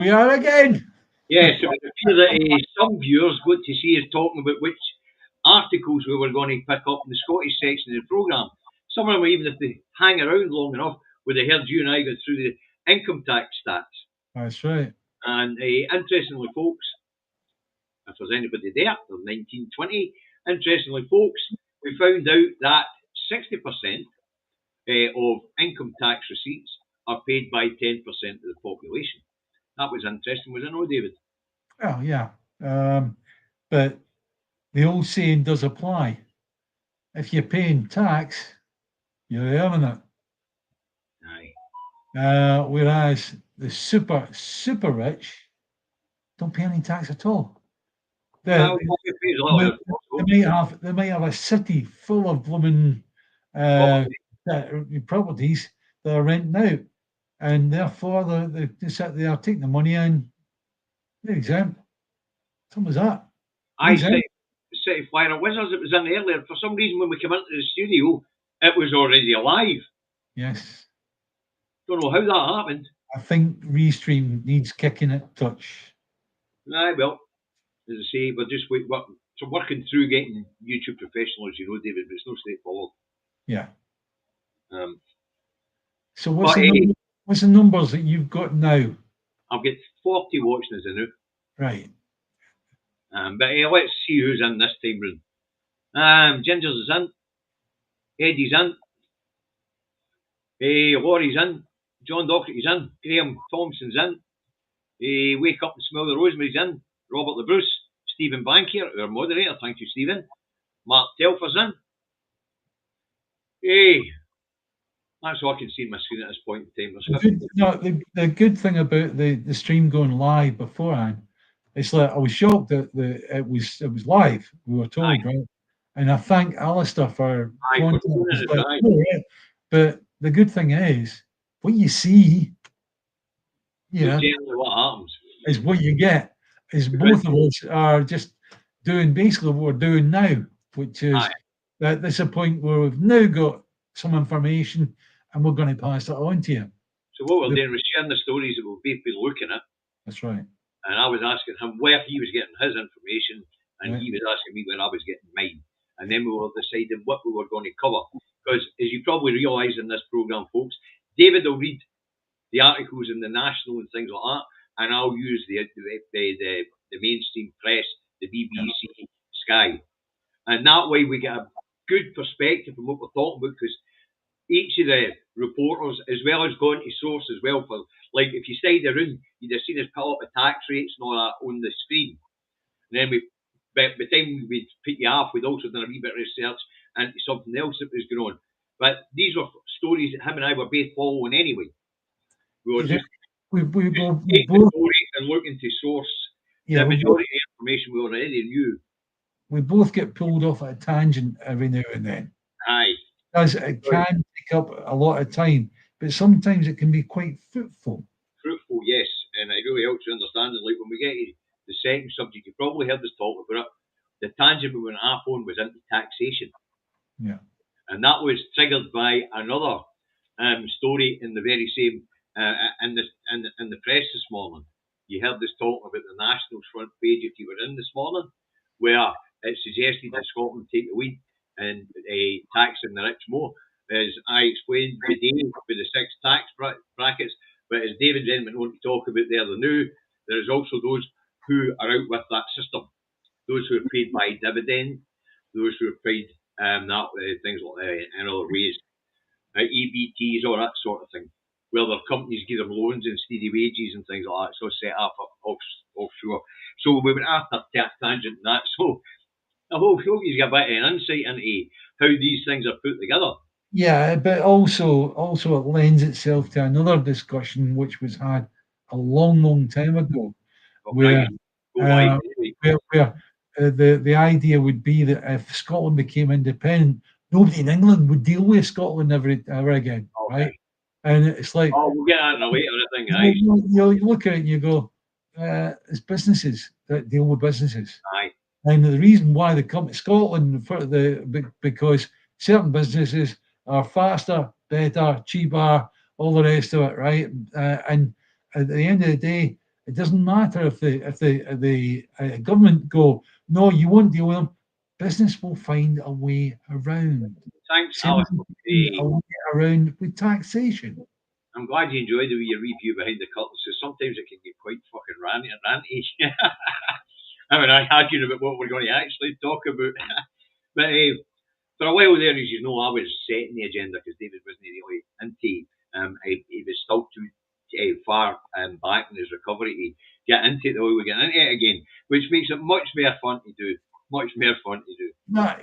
We are again. Yes, it would appear that some viewers got to see us talking about which articles we were going to pick up in the Scottish section of the programme. Some of them, even if they hang around long enough, would have heard you and I go through the income tax stats. That's right. And interestingly, folks, if there's anybody there, they're 1920. Interestingly, folks, we found out that 60% of income tax receipts are paid by 10% of the population. That was interesting, was it not, David? Oh, yeah. But the old saying does apply. If you're paying tax, you're earning it. Aye. Whereas the super rich don't pay any tax at all. They might have a city full of blooming properties that are renting out, and therefore they sit there, take the money and they're exempt. Simple as that. I City Flyer Wizards, it was in earlier. For some reason, when we came into the studio, it was already alive. Yes. Don't know how that happened. I think Restream needs kicking at touch. Aye, well, as I say, we're just working through getting YouTube professionals, you know, David, but it's no straightforward. Yeah. Um, so what's the numbers that you've got now? I've got 40 watching as I know. Right. But let's see who's in this time round. Ginger's is in. Eddie's in. Laurie's in. John Docherty's in. Graham Thompson's in. Wake Up and Smell the Rosemary's in. Robert the Bruce. Stephen Bankier, our moderator. Thank you, Stephen. Mark Telfer's in. That's all I can see in my screen at this point in time. The good thing about the stream going live beforehand, it's like I was shocked that it was live. We were told, right? And I thank Alistair for contacting us. But the good thing is, what you see, what happens is what you get. Is both of us are just doing basically what we're doing now, which is that there's a point where we've now got some information and we're going to pass it on to you. So what we're doing was sharing the stories that we'll both be looking at. That's right. And I was asking him where he was getting his information, and he was asking me where I was getting mine. And then we were deciding what we were going to cover. Because as you probably realise in this programme, folks, David will read the articles in the National and things like that, and I'll use the mainstream press, the BBC, Sky. And that way we get a good perspective from what we're talking about, because each of the reporters, as well as going to source as well, for like if you stayed around, you'd have seen us pull up the tax rates and all that on the screen. And then by the time we'd put you off, we'd also done a wee bit of research into something else that was going on. But these were stories that him and I were both following anyway. We were just and looking to source the majority of the information we already knew. We both get pulled off at a tangent every now and then. Aye. Because it can take up a lot of time, but sometimes it can be quite fruitful. Fruitful, yes, and it really helps you understand it. Like when we get to the second subject, you probably heard us talk about it. The tangent we went off on was into taxation. Yeah. And that was triggered by another story in the very same in the press this morning. You heard us talking about the National's front page if you were in this morning, where it suggested that Scotland take the lead and taxing the rich more. As I explained today with the 6 tax brackets, but as David then went on to talk about there is also those who are out with that system. Those who are paid by dividend, those who are paid things like in other ways, EBTs, all that sort of thing, where their companies give them loans and steady wages and things like that, so set up offshore. So we went after tangent and that. So I hope you get a bit of an insight into how these things are put together. Yeah, but also it lends itself to another discussion which was had a long time ago, where the idea would be that if Scotland became independent, nobody in England would deal with Scotland ever again, right? And it's like, we'll get that in a later thing. You look at it and you go, it's businesses that deal with businesses. Aye. And the reason why they come to Scotland because certain businesses are faster, better, cheaper, all the rest of it, right? And at the end of the day, It doesn't matter if the government go, no, you won't deal with them. Business will find a way around. Thanks, Same as Alice. they find a way around with taxation. I'm glad you enjoyed the review behind the curtains, so sometimes it can get quite fucking ranty. I mean, I argued about what we're going to actually talk about. But for a while there, as you know, I was setting the agenda because David wasn't really into. He was still too far back in his recovery to get into it the way we're getting into it again, which makes it much more fun to do. Much more fun to do. No,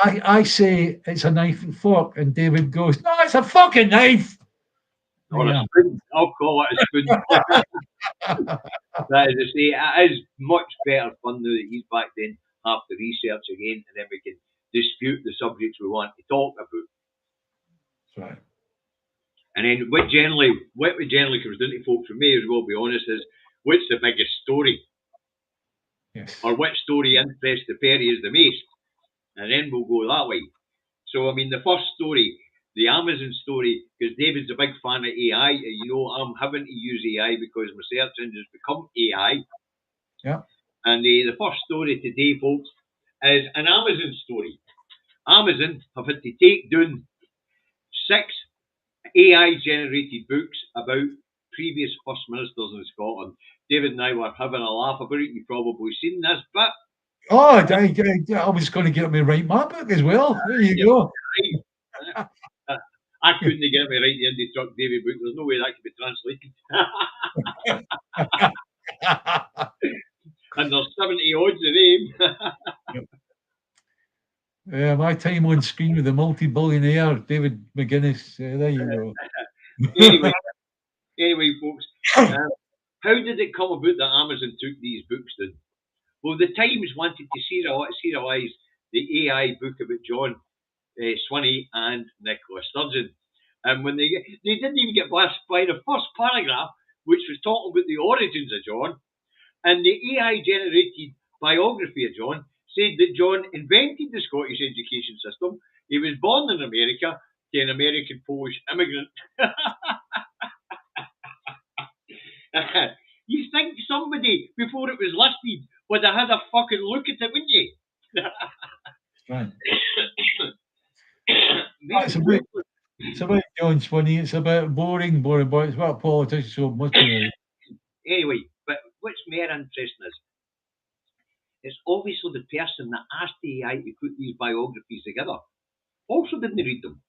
I say it's a knife and fork, and David goes, "No, it's a fucking knife." Or a Yeah. spoon. I'll call it a spoon. That is to say, it is much better fun now that he's back then, have the research again, and then we can dispute the subjects we want to talk about. That's right. And then what generally comes down to folk, for me as well, be honest, is what's the biggest story? Yes. Or which story interests the fairies the most? And then we'll go that way. So, I mean, the first story, the Amazon story, because David's a big fan of AI. You know, I'm having to use AI because my search engine's become AI. Yeah. And the first story today, folks, is an Amazon story. Amazon have had to take down 6 AI-generated books about previous First Ministers in Scotland. David and I were having a laugh about it. You've probably seen this, but... Oh, I was going to get me write my book as well. There you go. I couldn't get me right the Indie Truck David book. There's no way that could be translated. And there's 70 odds of them. My time on screen with the multi-billionaire David McGuinness. There you go. anyway, folks, how did it come about that Amazon took these books then? Well, the Times wanted to serialise the AI book about John Swinney and Nicola Sturgeon. And when they didn't even get past by the first paragraph, which was talking about the origins of John, and the AI-generated biography of John said that John invented the Scottish education system. He was born in America to an American Polish immigrant. You think somebody, before it was listed, would have had a fucking look at it, wouldn't you? Right. It's about John Swinney. It's about boring, but it's about politics, so it must be. Anyway, but what's more interesting is it's obviously the person that asked the AI to put these biographies together also didn't read them.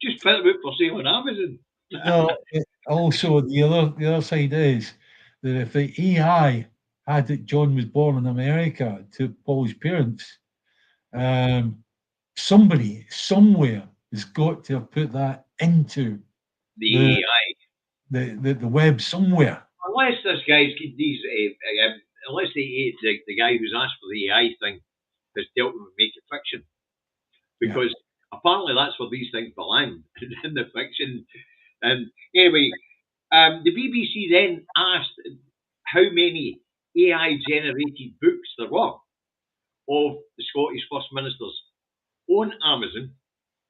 Just put them out for sale on Amazon. No, also the other side is that if the AI had that John was born in America to Polish parents, somebody somewhere has got to have put that into the AI, the web somewhere. Unless this guy's these, unless the guy who's asked for the AI thing has dealt with making fiction, because apparently that's where these things belong in the fiction. And anyway, the BBC then asked how many AI-generated books there were of the Scottish First Ministers on Amazon,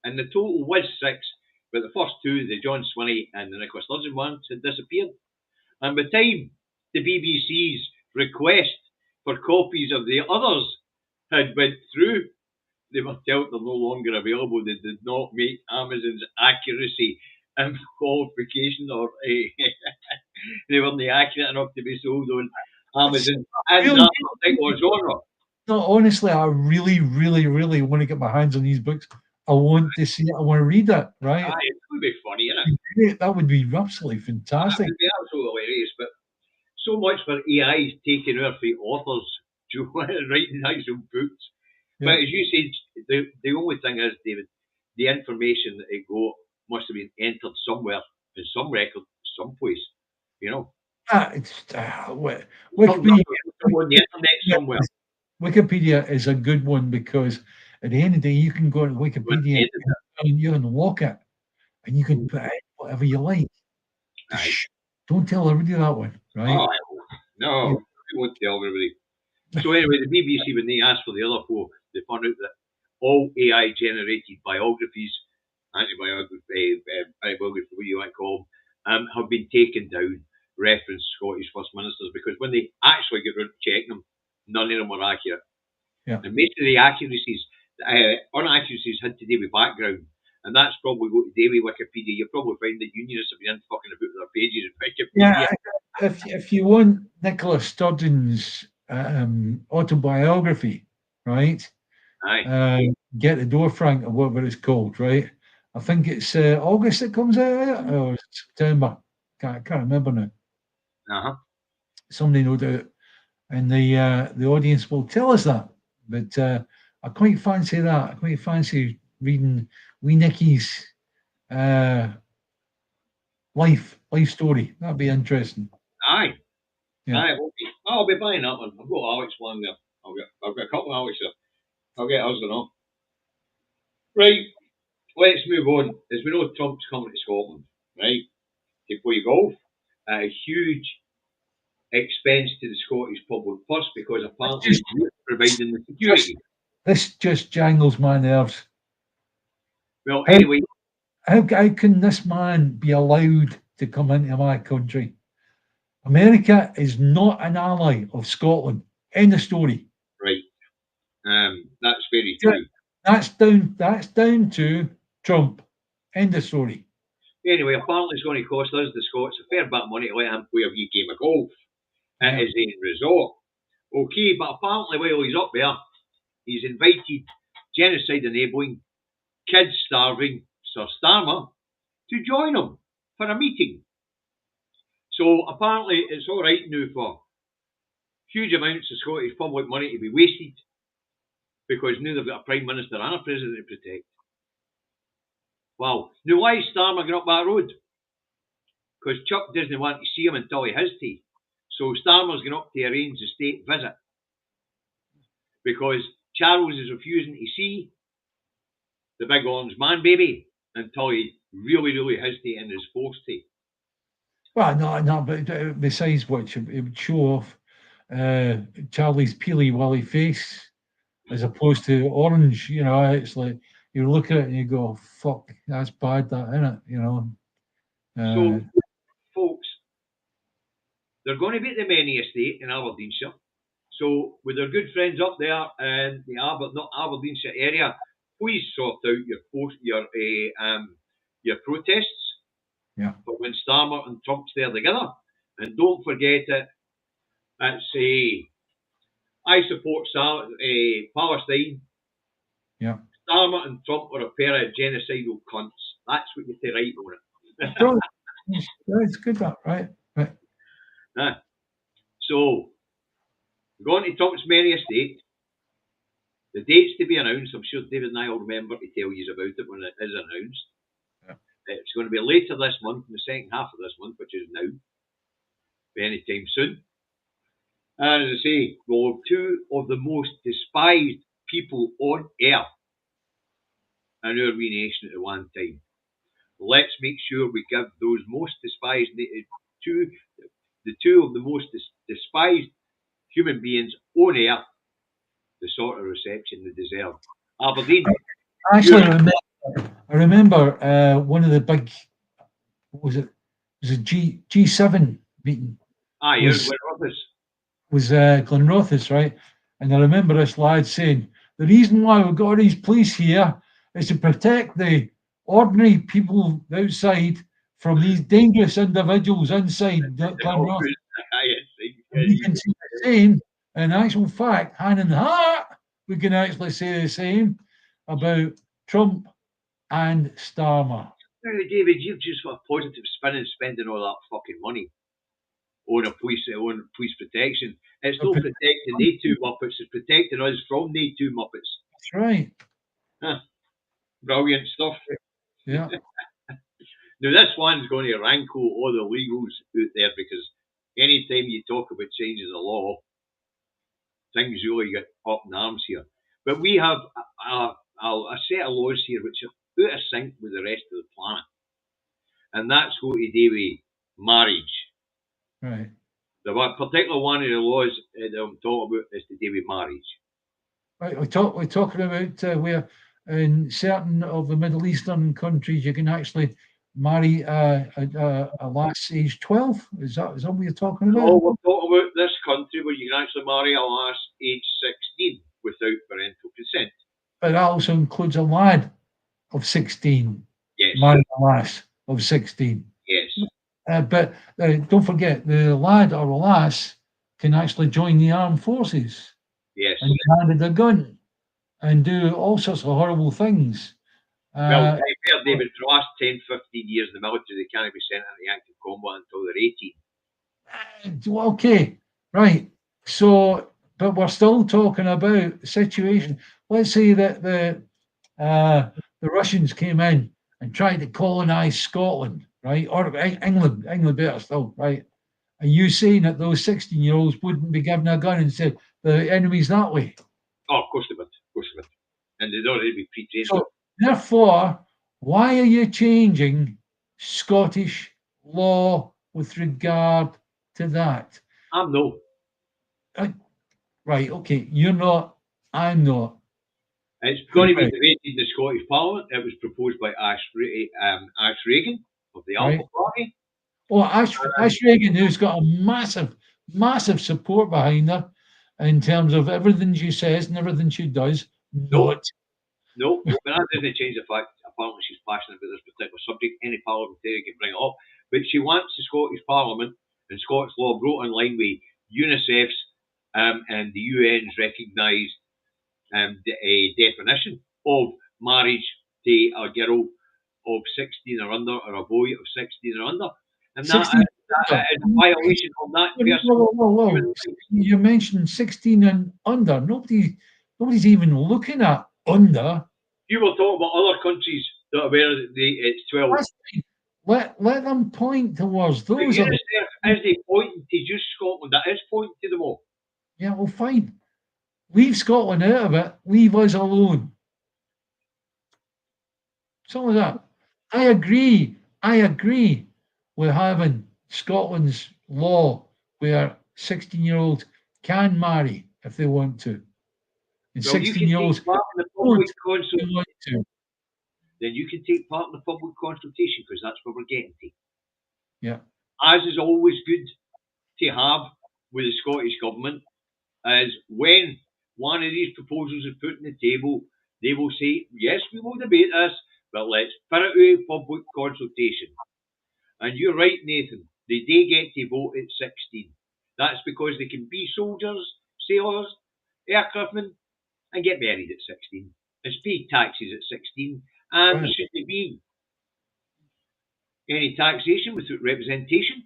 and the total was 6, but the first 2, the John Swinney and the Nicola Sturgeon ones, had disappeared. And by the time the BBC's request for copies of the others had went through, they were told they're no longer available. They did not meet Amazon's accuracy and qualification, or they weren't accurate enough to be sold on Amazon and that particular genre. No, honestly, I really, really, really want to get my hands on these books. I want to see it. I want to read it, right? It would be funny, innit? That would be absolutely fantastic. That would be absolutely hilarious, but so much for AI taking over for authors writing actual books. Yeah. But as you said, the only thing is, David, the information that it got must have been entered somewhere in some record, someplace, you know. Wikipedia, on the internet somewhere. Wikipedia is a good one because at the end of the day, you can go to Wikipedia and you can look it and you can put in whatever you like. Aye. Don't tell everybody that one, right? Oh, no, we won't tell everybody. So anyway, the BBC, when they asked for the other 4, they found out that all AI-generated biographies, biography, what you want to call them, have been taken down. reference Scottish First Ministers, because when they actually get round to checking them, none of them were accurate. Yeah. And most of the inaccuracies had to do with background. And that's probably go to Davy Wikipedia. You'll probably find that unionists have been fucking about their pages in Wikipedia. Yeah, if you want Nicola Sturgeon's autobiography, right? Get the Door, Frank, or whatever it's called, right? I think it's August it comes out, or September. Can't remember now. Somebody no doubt, and the audience will tell us that. But I quite fancy that. I quite fancy reading wee Nicky's life story. That'd be interesting. Aye. I'll be buying that one. I've got Alex one there. I've got a couple of Alex there. I'll get ours on. Right. Let's move on. As we know, Trump's coming to Scotland, right? To play golf at a huge expense to the Scottish public purse, because apparently we're providing the security. This just jangles my nerves. Well, anyway. How can this man be allowed to come into my country? America is not an ally of Scotland. End of story. Right. That's very true. That's down to Trump. End of story. Anyway, apparently it's going to cost us, the Scots, a fair bit of money to let him play a wee game of golf at his own resort. Okay, but apparently while he's up there, he's invited genocide enabling, kids starving Sir Starmer to join him for a meeting. So apparently it's all right now for huge amounts of Scottish public money to be wasted, because now they've got a Prime Minister and a President to protect. Wow. Now why is Starmer going up that road? Because Chuck doesn't want to see him until he has to. So Starmer's going up to arrange a state visit, because Charles is refusing to see the big orange man baby until he really has to and is forced to. Well, no, but besides which, it would show off Charlie's peely willy face as opposed to orange. You know, it's like you look at it and you go, "Fuck, that's bad, that, isn't it?" You know. So, folks, they're going to be at the Many Estate in Aberdeenshire. So, with our good friends up there in the Aberdeenshire area, please sort out your protests. Yeah. But when Starmer and Trump's there together, and don't forget it, it's I support Palestine. Yeah. Starmer and Trump are a pair of genocidal cunts. That's what you say right on it. It's good, that, right? So, going to Trump's Many Estate. The date's to be announced. I'm sure David and I will remember to tell you about it when it is announced. Yeah. It's going to be later this month, in the second half of this month, which is now. Any time soon. And as I say, we'll have two of the most despised people on earth in our wee nation at one time. Let's make sure we give those most despised the two of the most despised human beings on earth the sort of reception they deserve. Aberdeen. Actually, I remember one of the big, was it G7 meeting? Was Glenrothes, right? And I remember this lad saying, the reason why we've got these police here is to protect the ordinary people outside from these dangerous individuals inside Glenrothes. You can see the same, in actual fact, hand in heart, we can actually say the same about Trump and Starmer. Now, David, you've just got a positive spin and spending all that fucking money on police protection. It's not protecting they two Muppets, it's protecting us from they two Muppets. That's right. Brilliant stuff. Yeah. Now, this one's going to rankle all the legals out there, because anytime you talk about changes of law, things really get up in arms here. But we have a set of laws here which are out of sync with the rest of the planet. And that's got to do with marriage. Right. The particular one of the laws that I'm talking about is to do with marriage. Right. We're talking about where in certain of the Middle Eastern countries you can actually marry a lass aged 12? Is that what you're talking about? No, we're talking about this country where you can actually marry a lass aged 16 without parental consent. But that also includes a lad of 16 Yes. marrying a lass of 16. Yes. But don't forget, the lad or the lass can actually join the armed forces Yes. and be handed a gun and do all sorts of horrible things. Well, to be fair, David, for the last 10, 15 years in the military, they can't be sent into active combat until they're 18. Okay, right. So, but we're still talking about the situation. Let's say that the Russians came in and tried to colonize Scotland, right? Or England better still, right? Are you saying that those 16-year-olds wouldn't be given a gun and said the enemy's that way? Oh, of course they would. Of course they would. And they'd already be pre-trained. So, therefore, why are you changing Scottish law with regard to that? I'm no. Right, okay, you're not, I'm not. It's going to be debated in the Scottish Parliament. It was proposed by Ash Reagan of the Alpha Party. Well, Ash Reagan, who's got a massive support behind her in terms of everything she says and everything she does. Not. No, but that doesn't change the fact apparently she's passionate about this particular subject. Any parliamentarian can bring it up. But she wants the Scottish Parliament and Scottish law brought in line with UNICEF's and the UN's recognised definition of marriage to a girl of 16 or under or a boy of 16 or under. And that is a violation of that person. Whoa. You mentioned 16 and under. Nobody's even looking at under. You were talking about other countries that are where it's 12. Let them point towards those. Is they pointing to just Scotland? That is pointing to them all. Yeah, well, fine. Leave Scotland out of it. Leave us alone. Some of that. I agree with having Scotland's law where 16-year-olds can marry if they want to. And 16-year-olds don't want to. Then you can take part in the public consultation because that's what we're getting to. Yeah. As is always good to have with the Scottish Government, is when one of these proposals is put on the table, they will say, yes, we will debate this, but let's put it to public consultation. And you're right, Nathan, they do get to vote at 16. That's because they can be soldiers, sailors, aircraftmen, and get married at 16, and pay taxes at 16. And there shouldn't be any taxation without representation.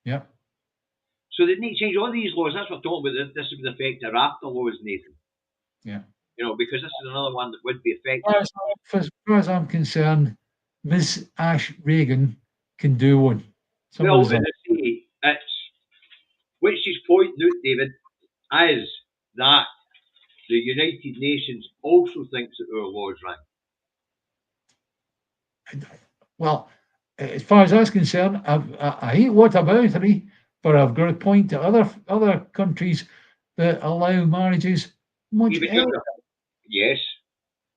Yeah. So they need to change all these laws. That's what I'm talking about. This would affect the RAFTA laws, Nathan. Yeah. You know, because this is another one that would be affected. As far as I'm concerned, Miss Ash Reagan can do one. Well, as I say, it's which is pointing out, David, is that the United Nations also thinks that our law is right. Well, as far as that's concerned, I hate whataboutery, but I've got to point to other countries that allow marriages much earlier. Yes,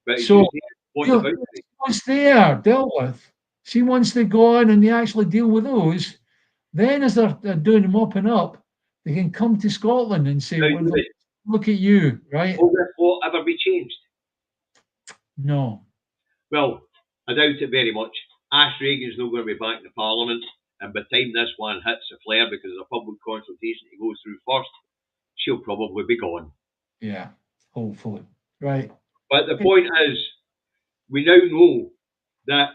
but so once they are dealt with, see, once they go on and they actually deal with those, then as they're doing the mopping up, they can come to Scotland and say, well, look at you, right? Will this law ever be changed? No. Well, I doubt it very much. Ash Reagan's not going to be back in the Parliament, and by the time this one hits the flare, because of the public consultation he goes through first, she'll probably be gone. Yeah, hopefully. Right. But the point is, we now know that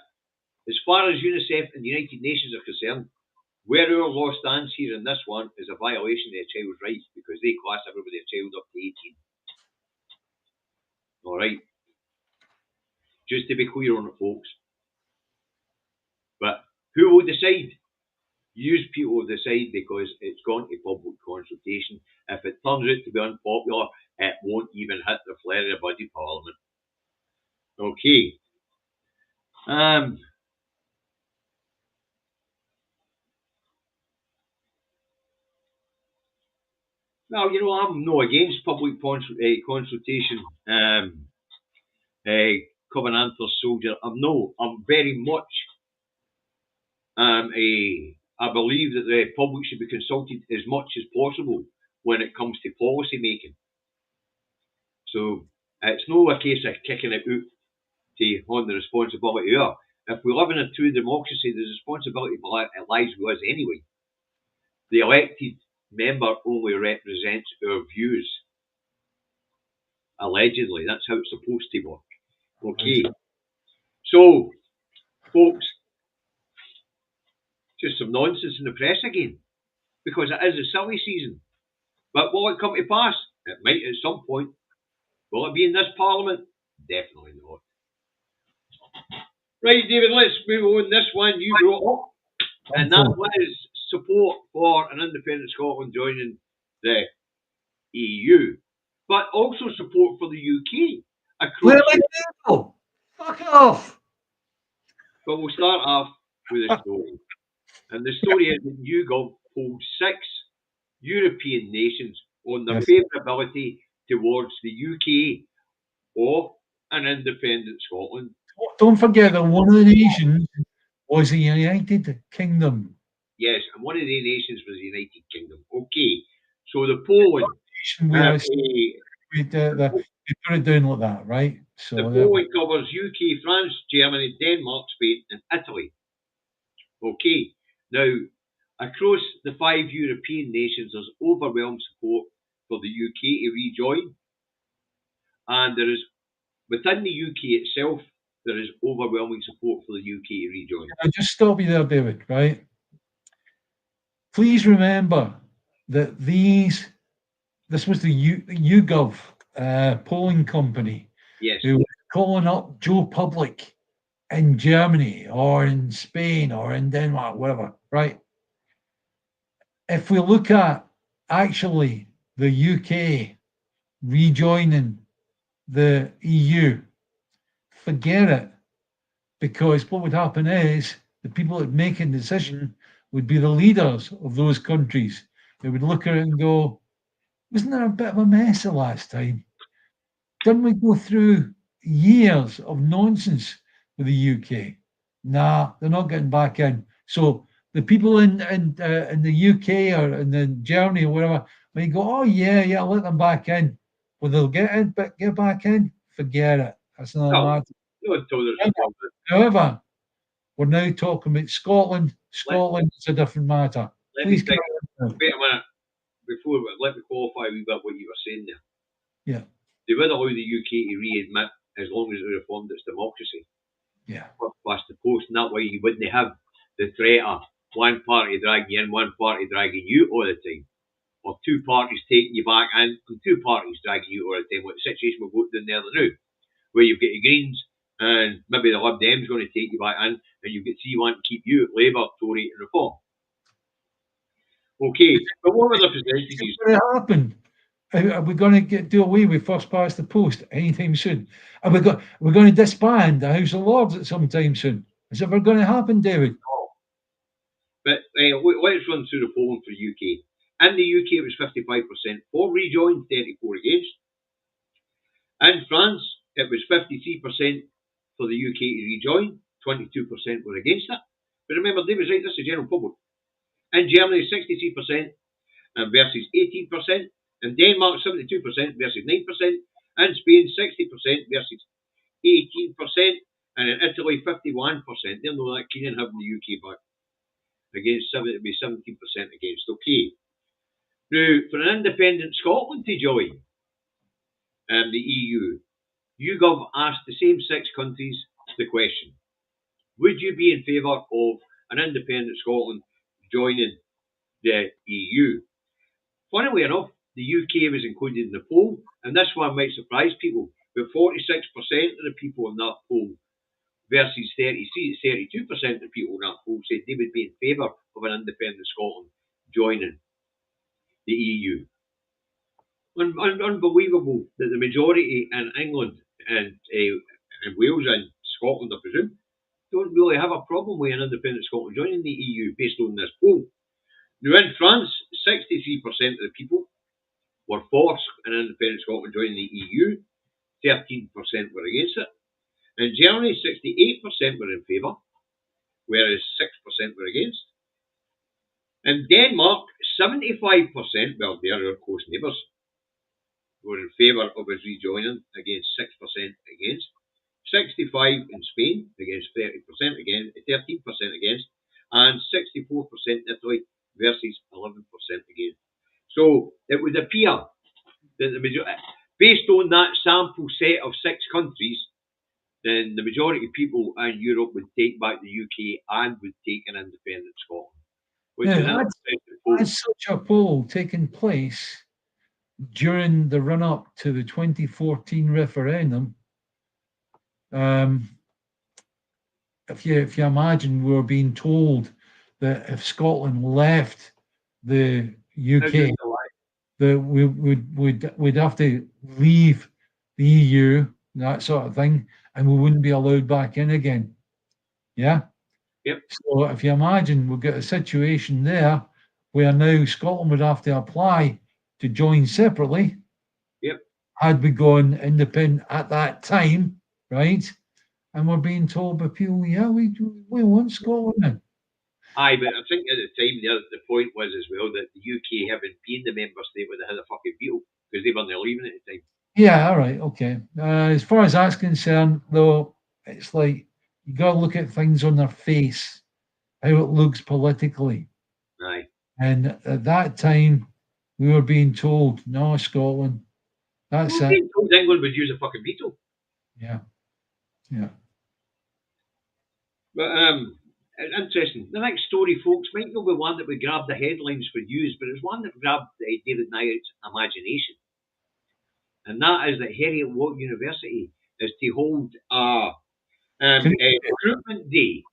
as far as UNICEF and the United Nations are concerned, where our law stands here in this one is a violation of a child's rights because they class everybody a child up to 18. All right. Just to be clear on it, folks. But who will decide? Use people will decide because it's gone to public consultation. If it turns out to be unpopular, it won't even hit the flare of the budget parliament. Okay. Now, you know, I'm no against public consultation. Covenanter soldier. I'm very much I believe that the public should be consulted as much as possible when it comes to policy making. So it's no a case of kicking it out on the responsibility of. If we live in a true democracy, the responsibility lies with us anyway. The elected member only represents our views. Allegedly, that's how it's supposed to work. Okay. So, folks, just some nonsense in the press again, because it is a silly season. But will it come to pass? It might at some point. Will it be in this Parliament? Definitely not. Right, David, let's move on. This one you brought up, and that was support for an independent Scotland joining the EU, but also support for the UK. Fuck off! But we'll start off with a story. And the story is that YouGov polled 6 European nations on their favourability towards the UK or an independent Scotland. Don't forget that one of the nations was the United Kingdom. Yes, and one of the nations was the United Kingdom. Okay, so the polling. We put it down like that, right? So the polling covers UK, France, Germany, Denmark, Spain, and Italy. Okay, now across the 5 European nations, there's overwhelming support for the UK to rejoin, and there is within the UK itself there is overwhelming support for the UK to rejoin. I'll just stop you there, David. Right? Please remember that this was the YouGov polling company. Yes. Who was calling up Joe Public in Germany or in Spain or in Denmark, whatever, right? If we look at actually the UK rejoining the EU, forget it, because what would happen is the people that making the decision would be the leaders of those countries. They would look at it and go, wasn't there a bit of a mess the last time? Didn't we go through years of nonsense with the UK? Nah, they're not getting back in. So the people in the UK or in Germany or whatever, when you go, oh yeah, let them back in. Well, they'll get back in. Forget it. That's another matter. However, we're now talking about Scotland. Scotland is a different matter. Please wait a minute. Before, let me qualify a wee bit what you were saying there. Yeah. They would allow the UK to readmit as long as it reformed its democracy. Yeah. Past the post, and that way you wouldn't have the threat of one party dragging you in, one party dragging you all the time. Or 2 parties taking you back in, and 2 parties dragging you all the time. Like the situation we've got down there now, where you've got the Greens and maybe the Lib Dems going to take you back in, and you've got 3 wanting to keep you, Labour, Tory, and Reform. Okay, but what were the percentages? What's going to happen? Are we going to do away with first past the post anytime soon? Are we going to disband the House of Lords at some time soon? Is that ever going to happen, David? No. But let's run through the polling for UK. In the UK, it was 55% for rejoin, 34% against. In France, it was 53% for the UK to rejoin, 22% were against it. But remember, David's right, this is the general public. In Germany, 63% versus 18%. In Denmark, 72% versus 9%. In Spain, 60% versus 18%. And in Italy, 51%. They're not that keen on having the UK back. Against 17% against. Okay. Now, for an independent Scotland to join the EU, YouGov asked the same 6 countries the question: would you be in favour of an independent Scotland joining the EU? Funnily enough, the UK was included in the poll, and this one might surprise people, but 46% of the people in that poll versus 32% of the people in that poll said they would be in favour of an independent Scotland joining the EU. Unbelievable that the majority in England and Wales and Scotland, I presume, don't really have a problem with an independent Scotland joining the EU based on this poll. Now in France, 63% of the people were for an independent Scotland joining the EU, 13% were against it. In Germany, 68% were in favour, whereas 6% were against. In Denmark, 75%, well, they are our close neighbours, were in favour of us rejoining, against 6% against. 65% in Spain, against 30% against, 13% against, and 64% in Italy versus 11% against. So it would appear that the majority, based on that sample set of 6 countries, then the majority of people in Europe would take back the UK and would take an independent Scotland. Which is an that's such a poll taking place during the run-up to the 2014 referendum. If you imagine, we were being told that if Scotland left the UK, that we'd have to leave the EU, that sort of thing, and we wouldn't be allowed back in again. Yeah. Yep. So if you imagine, we've got a situation there where now Scotland would have to apply to join separately. Yep. Had we gone independent at that time, right? And we're being told by people, yeah, we want Scotland in. Aye, but I think at the time the point was as well that the UK, having been the member state, would have had a fucking veto because they weren't leaving at the time. Yeah, all right, okay. As far as that's concerned, though, it's like you got to look at things on their face, how it looks politically. Aye. And at that time, we were being told, no, Scotland. That's it. Being told England would use a fucking veto. Yeah. Yeah. But interesting. The next story, folks, might not be one that we grabbed the headlines for news, but it's one that grabbed David Nyack's imagination. And that is that Heriot-Watt University is to hold a recruitment day.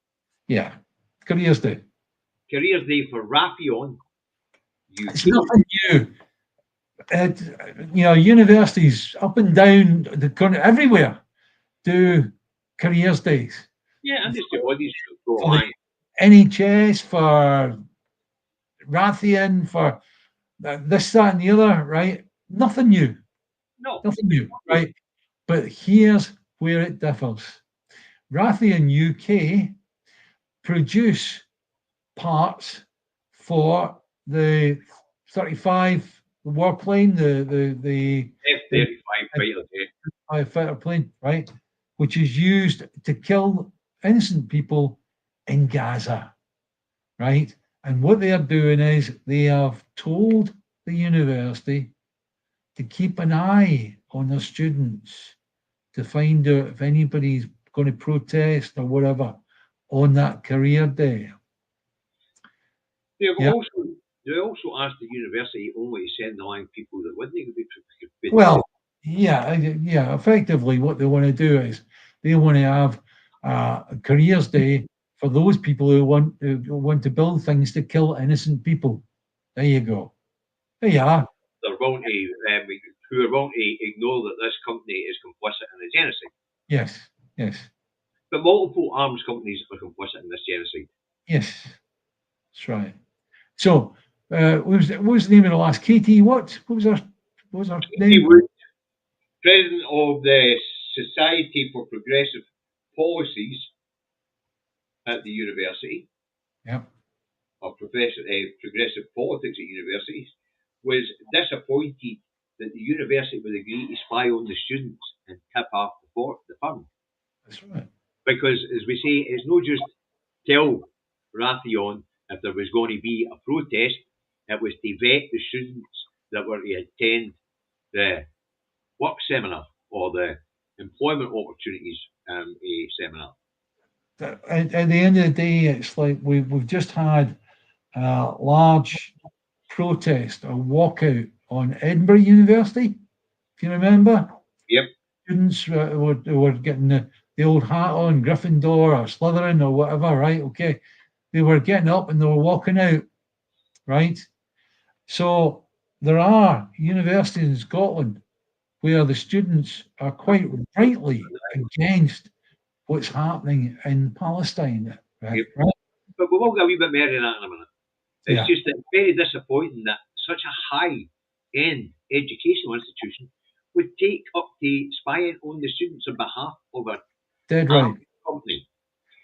Yeah. Careers Day. Careers Day for Raytheon. It's nothing new. Universities up and down the country, everywhere, do careers days. Yeah, industry bodies go for the NHS, for Raytheon, for this, that, and the other, right? Nothing new. No. Nothing new, right? But here's where it differs. Raytheon UK produce parts for the 35 warplane, the F-35 fighter plane, right? Which is used to kill innocent people in Gaza, right? And what they are doing is they have told the university to keep an eye on their students to find out if anybody's going to protest or whatever on that career day. They also asked the university only to send along people that wouldn't be. Well, yeah. Effectively, what they want to do is they want to have a careers day for those people who want to build things to kill innocent people. There you go. There you are. They're willing to, who are willing to ignore that this company is complicit in the genocide. Yes, yes. But multiple arms companies are complicit in this genocide. Yes, that's right. So, what was the name of the last? Katie? What was her name? Wood, president of the Society for Progressive Policies at the university. Yeah. Or progressive politics at universities, was disappointed that the university would agree to spy on the students and tip off the fund. That's right. Because, as we say, it's not just tell Raytheon if there was going to be a protest, it was to vet the students that were to attend the work seminar or the employment opportunities seminar. At the end of the day, it's like we've just had a large protest or walkout on Edinburgh University, if you remember. Yep. Students were getting the old hat on, Gryffindor or Slytherin or whatever, right? Okay. They were getting up and they were walking out, right? So there are universities in Scotland where the students are quite rightly against what's happening in Palestine. Right? Yep. Right? But we will get a wee bit more in that in a minute. It's just that very disappointing that such a high-end educational institution would take up to spying on the students on behalf of a dead right company.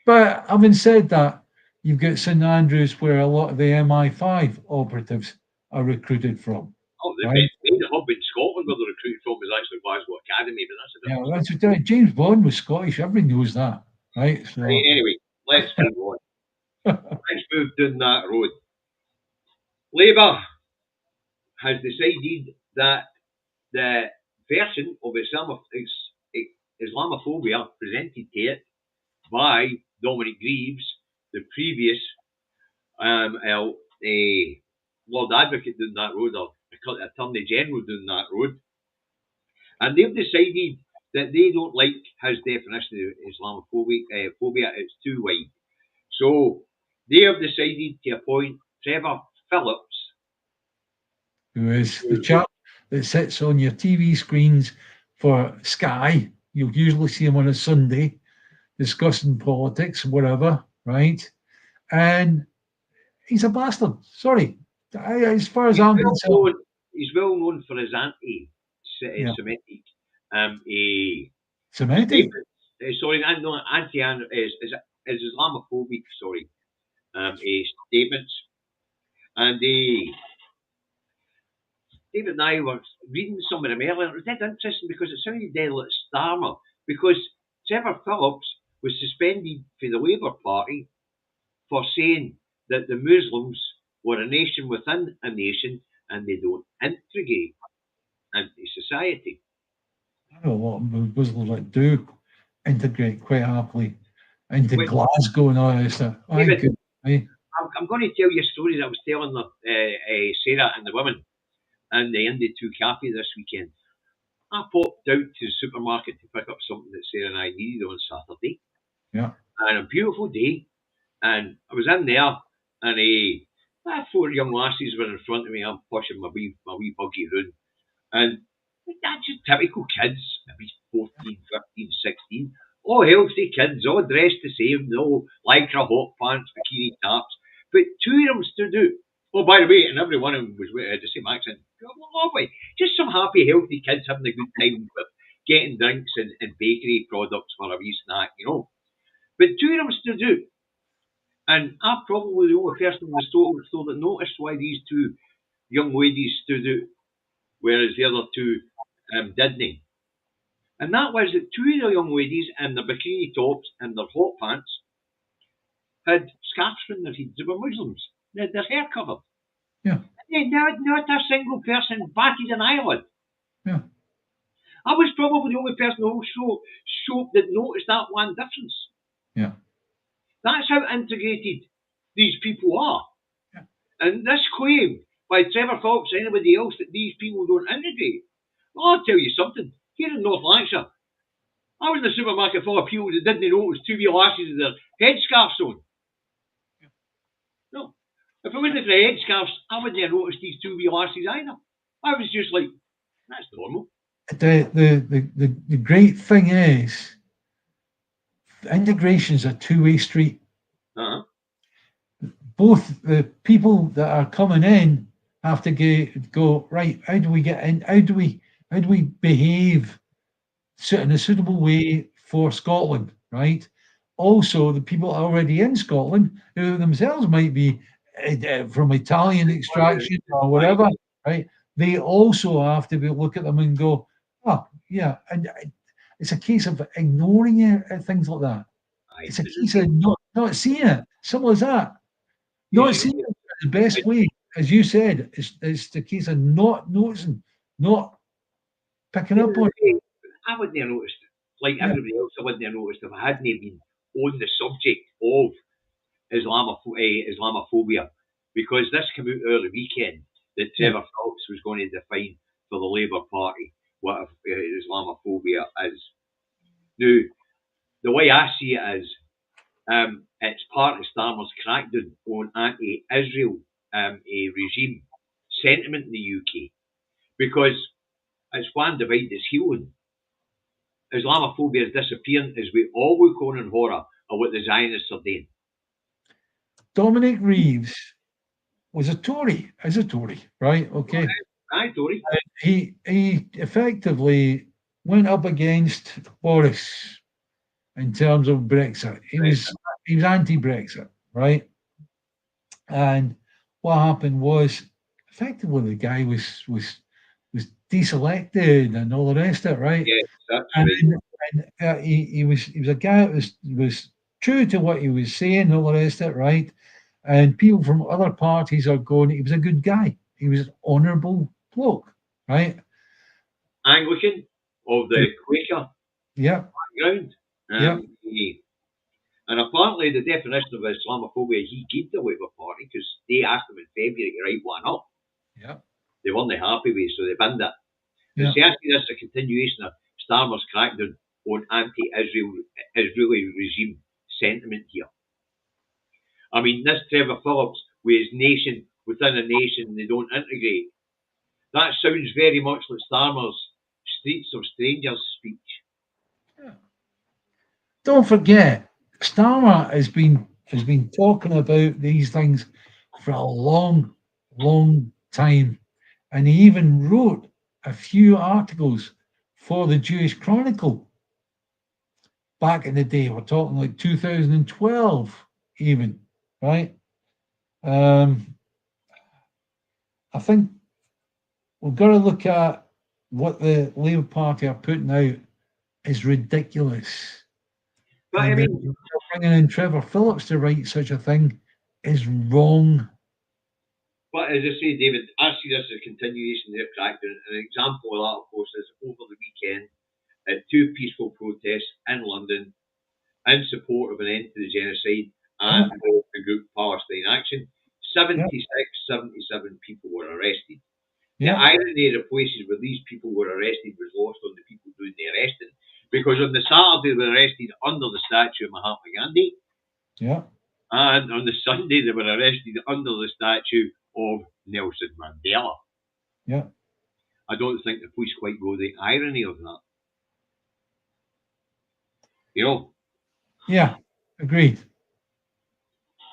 But having said that, you've got St Andrews, where a lot of the MI5 operatives are recruited from, Oh, the right? main hub in Scotland where they're recruiting from is actually Glasgow Academy, but that's a Yeah, different that's story. James Bond was Scottish. Everybody knows that, right? So, Anyway, let's move on. Let's move down that road. Labour has decided that the version of Islamophobia presented to it by Dominic Greaves, the previous Lord Advocate down that road, or Attorney General down that road, and they've decided that they don't like his definition of Islamophobia. Phobia, it's too wide. So they have decided to appoint Trevor Phillips, who is the chap that sits on your TV screens for Sky? You'll usually see him on a Sunday discussing politics, whatever, right? And he's a bastard. Sorry. As far as I'm concerned. He's well known for his anti-Semitic Semitic. statements. Sorry, no, is Islamophobic. Sorry, statements. And David and I were reading some of them earlier. It was dead interesting because it sounded dead like Starmer. Because Trevor Phillips was suspended for the Labour Party for saying that the Muslims were a nation within a nation and they don't integrate into society. I know a lot of Muslims that do integrate quite happily into Glasgow and all this stuff. David, I'm going to tell you a story that I was telling Sarah and the women in the Indie 2 Cafe this weekend. I popped out to the supermarket to pick up something that Sarah and I needed on Saturday. Yeah. And a beautiful day. And I was in there, and 4 young lassies were in front of me. I'm pushing my wee buggy around. And that's just typical kids, maybe 14, 15, 16. All healthy kids, all dressed the same, no lycra hot pants, bikini tops. But two of them stood out. Oh, by the way, and every one of them was with the same accent. Lovely. Just some happy, healthy kids having a good time with getting drinks and bakery products for a wee snack, you know. But two of them stood out. And I'm probably the only person in the store that noticed why these two young ladies stood out, whereas the other two didn't. And that was that two of the young ladies in their bikini tops and their hot pants had scarves around their heads. They were Muslims. They had their hair covered. Yeah. Not a single person batted an eyelid. Yeah. I was probably the only person in the whole show that noticed that one difference. Yeah. That's how integrated these people are. Yeah. And this claim by Trevor Phillips or anybody else that these people don't integrate. Well, I'll tell you something. Here in North Lancashire, I was in a supermarket full of people that didn't notice two wee lasses with their headscarves on. No. If it wasn't for the headscarves, I wouldn't have noticed these two wee lasses either. I was just like, that's normal. The great thing is, integration is a two-way street. Uh-huh. Both the people that are coming in have to go right. How do we get in? How do we behave in a suitable way for Scotland? Right. Also, the people already in Scotland who themselves might be from Italian extraction or whatever, right? They also have to look at them and go, oh yeah, and it's a case of ignoring things like that. It's a case of not seeing it. Simple as that. Not seeing it the best way, as you said, it's the case of not noticing, not picking up on it. I wouldn't have noticed it. Like everybody else, I wouldn't have noticed if I hadn't been on the subject of Islamophobia, because this came out early weekend that Trevor Phillips was going to define for the Labour Party what Islamophobia is. Now, the way I see it is, it's part of Starmer's crackdown on anti-Israel regime sentiment in the UK, because it's one divide that's healing. Islamophobia is disappearing as we all look on in horror at what the Zionists are doing. Dominic Reeves was a Tory, right? Okay. Aye, Tory. He effectively went up against Boris in terms of Brexit. He was anti-Brexit, right? And what happened was, effectively, the guy was deselected and all the rest of it, right? Yes, that's And, right. he was a guy that was true to what he was saying, all the rest of it, right? And people from other parties are going, he was a good guy. He was an honourable bloke, right? Anglican of the Quaker Yep, background. yep, And apparently, the definition of Islamophobia, he gave the Labour Party because they asked him in February to write one up. yep, They weren't happy with it, so they banned it. And yep. see, I see this as a continuation of Starmer's crackdown on Israeli regime sentiment here. I mean, this Trevor Phillips, with his nation within a nation, they don't integrate. That sounds very much like Starmer's Streets of Strangers speech. Don't forget, Starmer has been talking about these things for a long, long time, and he even wrote a few articles for the Jewish Chronicle back in the day. We're talking like 2012, even, right? Um, I think we've got to look at what the Labour Party are putting out is ridiculous. But I And then mean, bringing in Trevor Phillips to write such a thing is wrong. but as I say, David, I see this as a continuation of their crackdown. An example of that, of course, is over the weekend at two peaceful protests in London in support of an end to the genocide Yeah, and the group Palestine Action. yeah, 76, 77 people were arrested. The yeah, irony of the places where these people were arrested was lost on the people doing the arresting. Because on the Saturday they were arrested under the statue of Mahatma Gandhi, yeah, and on the Sunday they were arrested under the statue of Nelson Mandela. yeah, I don't think the police quite go the irony of that. You know, yeah. Agreed.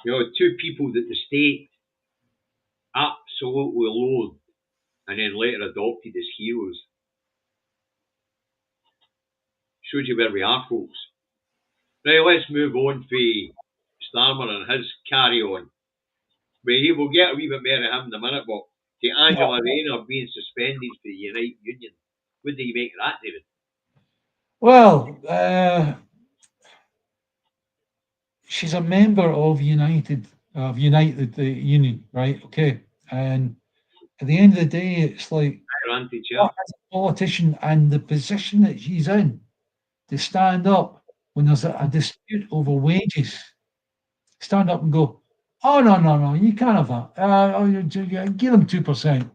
two people that the state absolutely loathed and then later adopted as heroes. Shows you where we are, folks. Now let's move on for Starmer and his carry on. We'll get a wee bit more of him in a minute, but to Yeah. Angela Rayner being suspended for the United Union. What do you make of that, David? Well, she's a member of United the Union, right? Okay, and at the end of the day, it's like, Granted, yeah. what as a politician and the position that she's in to stand up when there's a dispute over wages, stand up and go, oh no, no, no, you can't have that. Give them 2%,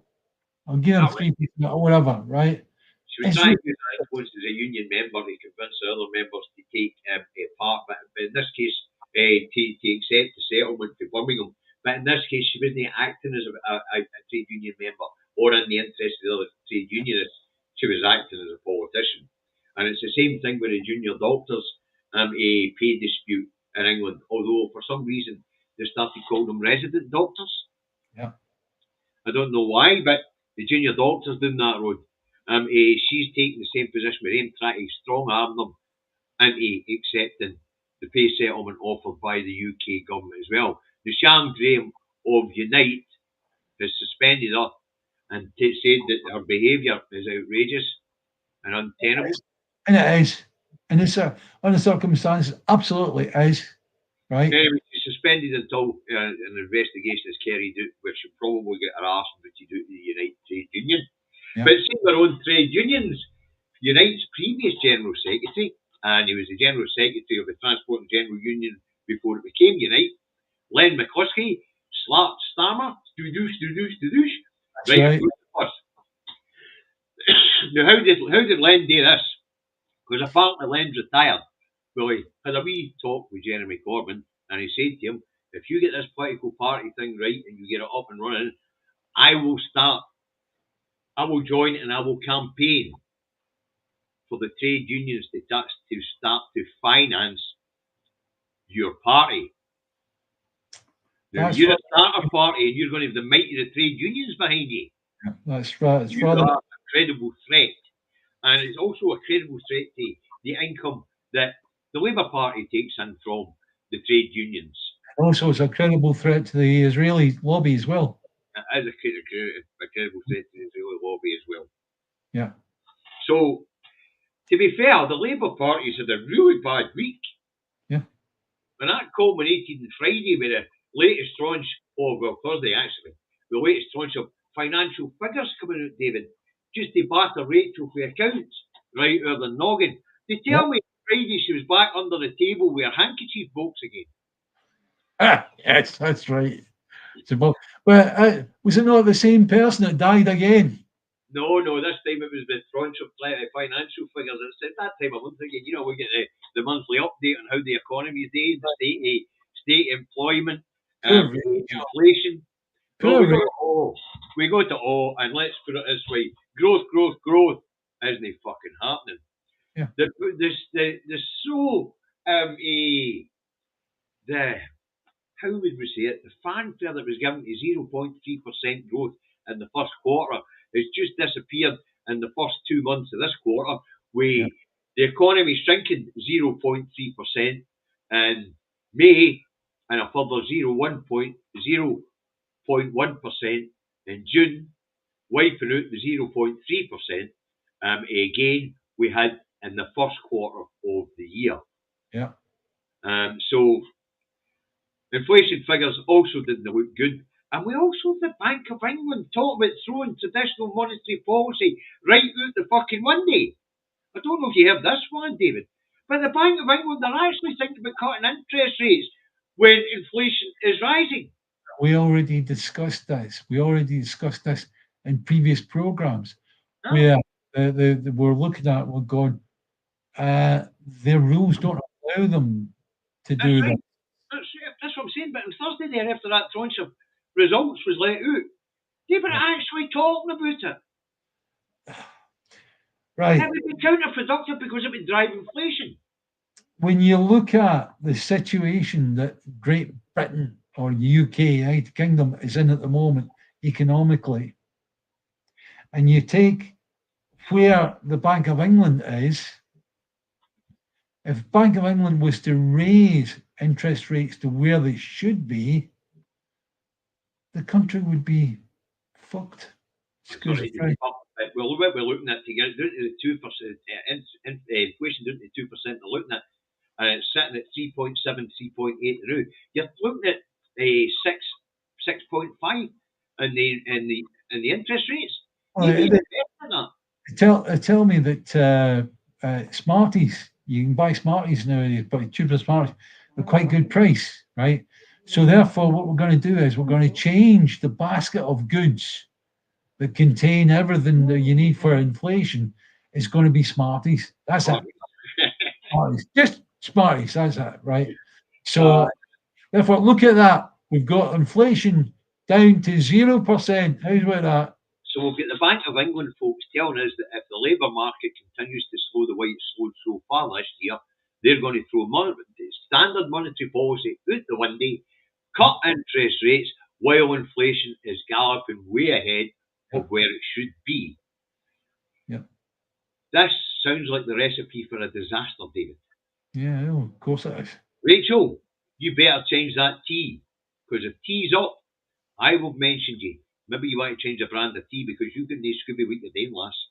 or give them 3%, or whatever, right? She was It's trying really, to use her influence as a union member to convince the other members to take a part, but in this case, to accept the settlement to Birmingham. But in this case, she wasn't acting as a trade union member or in the interest of the other trade unionists. She was acting as a politician. And it's the same thing with the junior doctors, a pay dispute in England, although for some reason they started calling them resident doctors. yeah, I don't know why, but the junior doctor's down that road. She's taking the same position with him, trying to strong arm them into accepting the pay settlement offered by the UK government as well. The Sham Graham of Unite has suspended her and said that her behaviour is outrageous and untenable. and it is, and it's under circumstances, absolutely is, right? Anyway, she's suspended until an investigation is carried out, which will probably get her arse booted out to the United Trade Union. Yeah, But see, our own trade unions, Unite's previous General Secretary, and he was the General Secretary of the Transport and General Union before it became Unite, Len McCluskey, slapped Starmer, stoo-douche, that's right right. across the bus. Now, how did Len do this? Because apparently Len's retired. Well, he had a wee talk with Jeremy Corbyn, and he said to him, if you get this political party thing right and you get it up and running, I will join and I will campaign for the trade unions to start to finance your party. Now, That's you're right. a starter party and you're going to have the might of the trade unions behind you. That's right. It's You rather, are a credible threat. And it's also a credible threat to the income that the Labour Party takes in from the trade unions. Also, it's a credible threat to the Israeli lobby as well. As a credible threat to the Israeli lobby as well. Yeah. So, to be fair, the Labour Party's had a really bad week. Yeah. And that culminated on Friday with the latest tranche, or well, Thursday actually, the latest tranche of financial figures coming out, David, just to batter Rachel for accounts, right out of the noggin. They tell me Friday she was back under the table with her handkerchief box again. Yes, that's right. But was it not the same person that died again? No, this time it was the tranche of financial figures. It's at that time of month again. You know, we get the monthly update on how the economy is doing, the state employment, Poor Rachel. inflation. Well, Poor we go to all, and let's put it this way: growth isn't fucking happening. Yeah. The so the how would we say it? The fanfare that was given to 0.3% growth in the first quarter has just disappeared in the first 2 months of this quarter. The economy shrinking 0.3% in May, and a further 0.1% in June, wiping out the 0.3% again we had in the first quarter of the year. Yeah. So inflation figures also didn't look good. And we also, the Bank of England, talked about throwing traditional monetary policy right out the fucking window. I don't know if you heard this one, David, but the Bank of England are actually thinking about cutting interest rates when inflation is rising. We already discussed this. In previous programs, where we're looking at, we're going, their rules don't allow them to do that. That's what I'm saying. But on Thursday, there, after that tranche of results was let out, they were actually talking about it. Right. It would be counterproductive because it would drive inflation. When you look at the situation that Great Britain or UK, United Kingdom, is in at the moment economically, and you take where the Bank of England is, if Bank of England was to raise interest rates to where they should be, the country would be fucked. Well, what we're looking at to get it down to the 2%, inflation down to 2%, they're looking at sitting at 3.7, 3.8 now. You're looking at 6.5 in the interest rates. Tell me that Smarties, you can buy Smarties nowadays, but cheaper Smarties, they're quite good price, right? So therefore, what we're going to do is we're going to change the basket of goods that contain everything that you need for inflation. Is going to be Smarties. That's it. Smarties. Just Smarties. That's it, right? So therefore, look at that. We've got inflation down to 0%. How's about that? So we've got the Bank of England folks telling us that if the labour market continues to slow the way it's slowed so far this year, they're going to throw standard monetary policy out the window, cut interest rates while inflation is galloping way ahead of where it should be. Yeah. This sounds like the recipe for a disaster, David. Yeah, of course it is. Rachel, you better change that tea, because if tea's up, I will mention you. Maybe you want to change the brand of tea because you couldn't Scooby with your name last.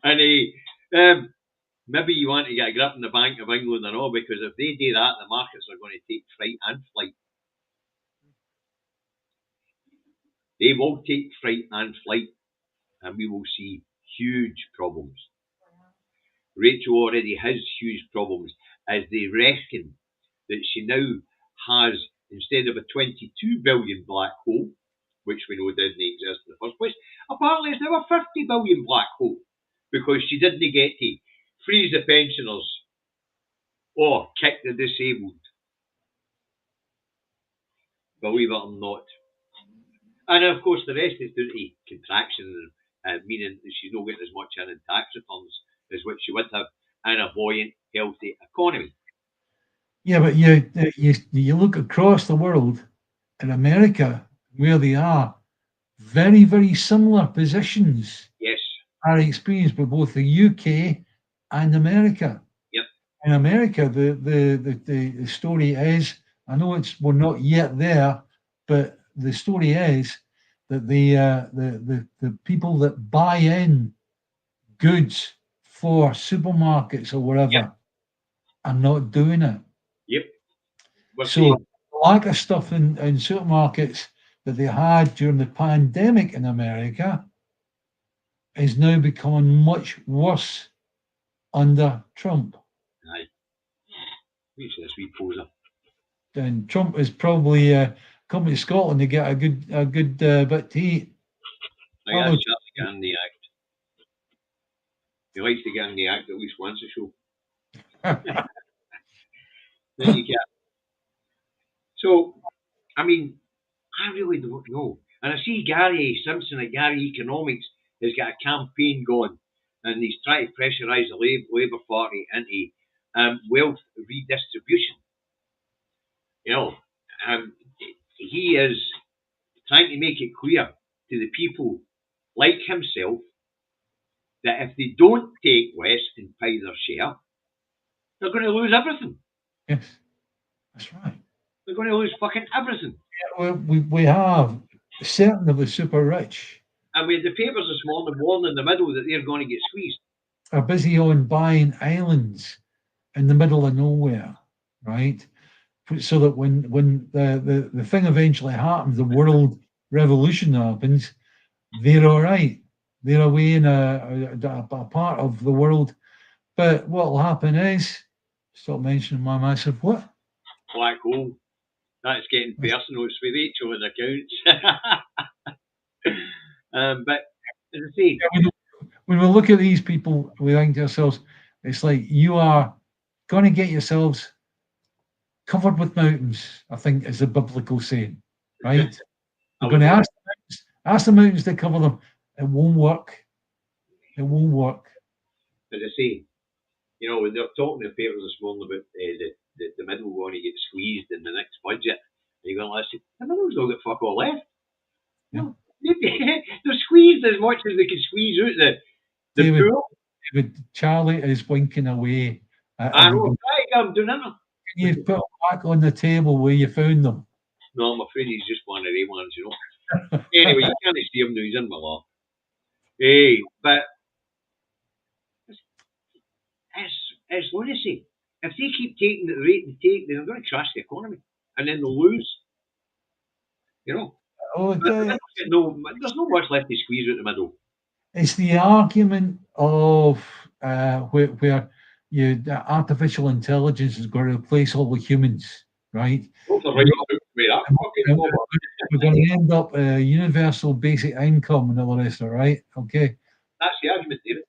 And maybe you want to get a grip in the Bank of England and all, because if they do that, the markets are going to take fright and flight. They will take fright and flight, and we will see huge problems. Rachel already has huge problems, as they reckon that she now has, instead of a 22 billion black hole, which we know didn't exist in the first place, apparently it's now a 50 billion black hole, because she didn't get to freeze the pensioners or kick the disabled. Believe it or not. And of course, the rest is due to contraction, meaning that she's not getting as much in tax returns as what she would have in a buoyant, healthy economy. Yeah, but you look across the world, in America, where they are, very, very similar positions. Yes. Are experienced by both the UK and America. Yep. in America, the story is, I know we're not yet there, but the story is that the people that buy in goods for supermarkets or wherever Yep. are not doing it. Yep. We're So seeing, the lack of stuff in supermarkets that they had during the pandemic in America is now becoming much worse under Trump. aye, who's this wee poser? And Trump is probably coming to Scotland to get a good bit to eat. I Hello. asked Charlie to get in the act. He likes to get in the act at least once a show. Then you get. So, I mean, I really don't know. And I see Gary Simpson at Gary Economics has got a campaign going, and he's trying to pressurise the Labour Party into wealth redistribution. You know, um, he is trying to make it clear to the people like himself that if they don't take less and pay their share, they're going to lose everything. Yes, that's right. They're going to lose fucking everything. Yeah, we have certain of the super rich And with the papers this morning warning in the middle that they're going to get squeezed. are busy on buying islands in the middle of nowhere, right? So that when the thing eventually happens, the world revolution happens, they're all right. They're away in a part of the world. But what will happen is, stop mentioning my massive what? Black hole. That's getting personal. It's with Rachel and accounts. But as I say, When we look at these people, we think to ourselves, it's like you are going to get yourselves covered with mountains, I think is the biblical saying, right? You're going to ask the mountains to cover them. It won't work. It won't work. as I say, you know, when they're talking in the papers this morning about the middle going to get squeezed in the next budget, and you're going to listen, the middle's not got fuck all left. Yeah. They're squeezed as much as they can squeeze out the David, pool. David, Charlie is winking away. I know, I'm doing it. Can you put them back on the table where you found them? No, I'm afraid he's just one of them ones, you know. Anyway, you can't see him now, he's in my lap. Hey, but it's lunacy. If they keep taking the rate they take, they're going to crash the economy, and then they'll lose. You know, there's no much left to squeeze out the middle. It's the argument of where the artificial intelligence is going to replace all the humans, right? We're going to end up universal basic income and all the rest of it, right? Okay. That's the argument, David.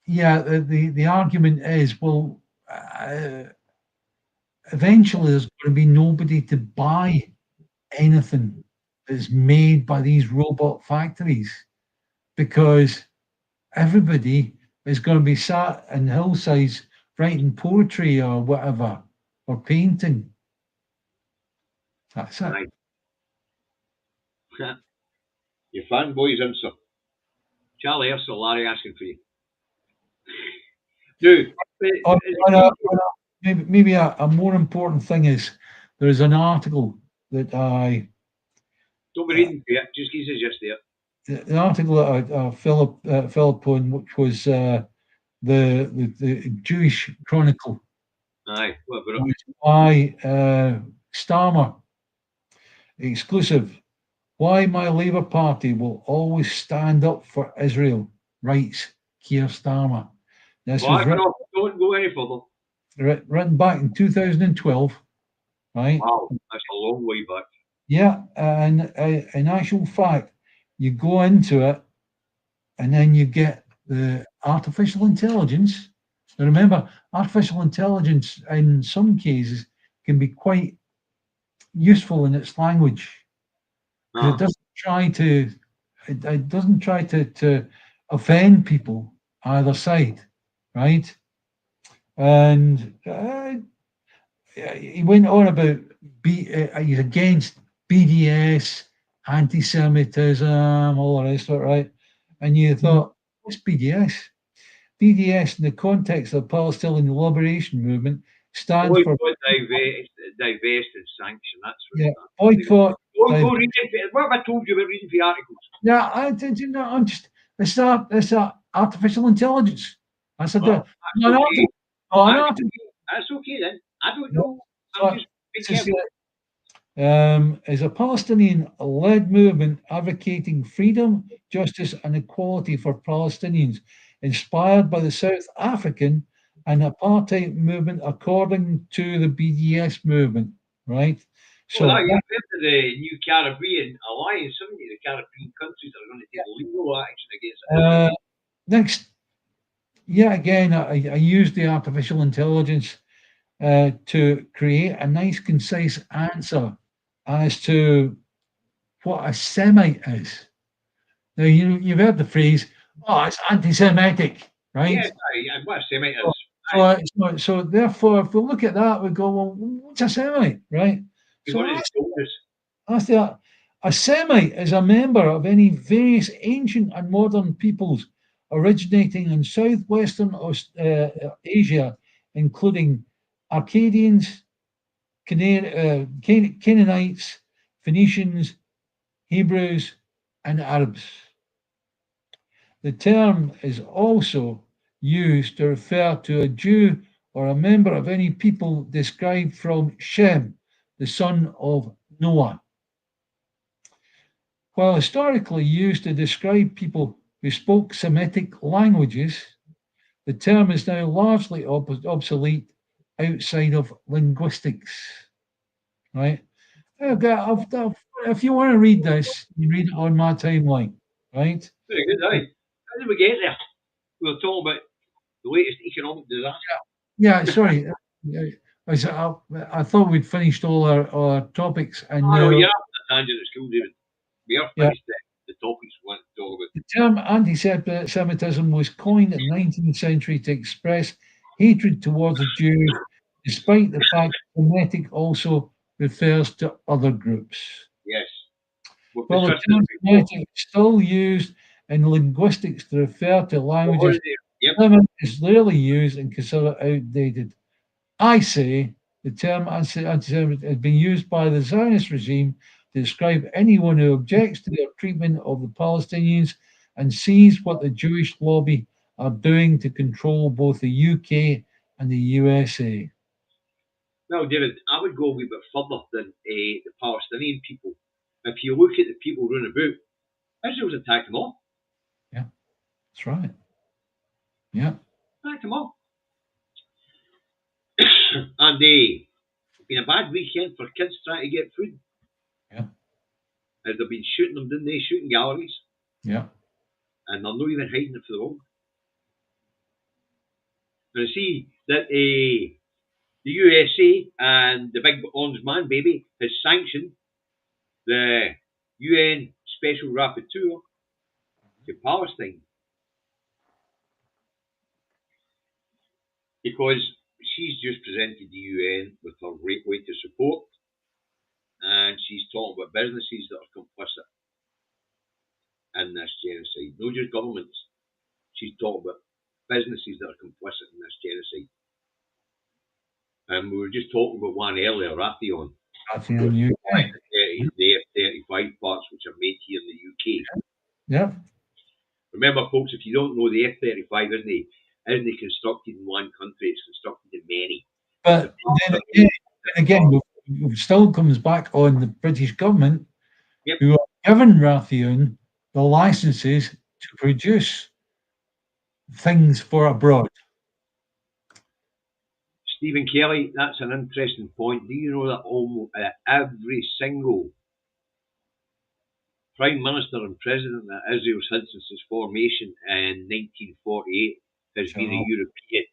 Yeah, the argument is, well, eventually there's going to be nobody to buy anything that's made by these robot factories because everybody is going to be sat in hillsides writing poetry or whatever or painting. That's it. Right. Your fanboys answer. Charlie Ursula Larry asking for you. Dude, maybe a more important thing is there's an article that I don't be reading for it, just he says just there. The article that I fell upon, which was the Jewish Chronicle. Aye, whatever. By Starmer, exclusive. Why my Labour Party will always stand up for Israel, writes Keir Starmer. This was don't go any further. Written back in 2012, right? Wow, that's a long way back. Yeah, and in actual fact, you go into it, and then you get the artificial intelligence. Now remember, artificial intelligence in some cases can be quite useful in its language. It doesn't try to it doesn't try to offend people either side, right? And he went on about he's against BDS, anti-Semitism, all the rest of it, right? And you thought, what's BDS? BDS, in the context of the Palestinian Liberation Movement, stands for Boycott, divest, and sanction. That's what it yeah, stands for. boycott. Go read it. What have I told you about reading the articles? Yeah, I'm just it's a artificial intelligence. I said Well, that. An okay. article. That's okay then. I don't No, know. I'm so just being this is careful. is a Palestinian-led movement advocating freedom, justice, and equality for Palestinians, inspired by the South African and apartheid movement, according to the BDS movement. Right. Well, So you've heard of the new Caribbean alliance, haven't you? The Caribbean countries are going to take legal action against Israel. next, yeah, again, I used the artificial intelligence to create a nice, concise answer as to what a Semite is. Now, you've heard the phrase, oh, it's anti Semitic, right? Yes, what a Semite So, is. so therefore, if we look at that, we go, well, what's a Semite, right? You're So going to told us. that's the, a Semite is a member of any various ancient and modern peoples originating in southwestern Asia, including Arcadians, Canaanites, Phoenicians, Hebrews, and Arabs. The term is also used to refer to a Jew or a member of any people described from Shem, the son of Noah. While historically used to describe people who spoke Semitic languages, the term is now largely obsolete outside of linguistics. Right? If you want to read this, you read it on my timeline, right? Very good, aye. How did we get there? We were talking about the latest economic disaster. Yeah, sorry. I thought we'd finished all our topics, and Oh, no, now, you're up on a tangent at school, David. We are yeah, finished the topics we want to talk about. the term anti-Semitism was coined in the 19th century to express hatred towards the Jews, despite the fact Semitic also refers to other groups. Yes. We've Well, the discussed this term before. Semitic is still used in linguistics to refer to Oh, languages. yep. Semitic is rarely used and considered outdated. I say the term anti-Semitic has been used by the Zionist regime to describe anyone who objects to their treatment of the Palestinians and sees what the Jewish lobby are doing to control both the UK and the USA. Well, David, I would go a wee bit further than the Palestinian people. If you look at the people running about, Israel's attacked them all. Yeah, that's right. Yeah, Attacked them all. And it's been a bad weekend for kids trying to get food. yeah, As they've been shooting them, didn't they? Shooting galleries. yeah, And they're not even hiding it for the long. And I see that the USA and the big orange man baby has sanctioned the UN Special Rapporteur to Palestine because she's just presented the UN with her latest support and she's talking about businesses that are complicit in this genocide, not just governments. She's talking about businesses that are complicit in this genocide. And we were just talking about one earlier, Raytheon, that's in with the UK. the F-35 parts which are made here in the UK. Yeah, Remember, folks, if you don't know, the F-35 isn't constructed in one country; it's constructed in many. but then again, it still comes back on the British government Yep, who are given Raytheon the licenses to produce things for abroad. Stephen Kelly, that's an interesting point. Do you know that almost every single prime minister and president that Israel's had since its formation in 1948 has been a So European,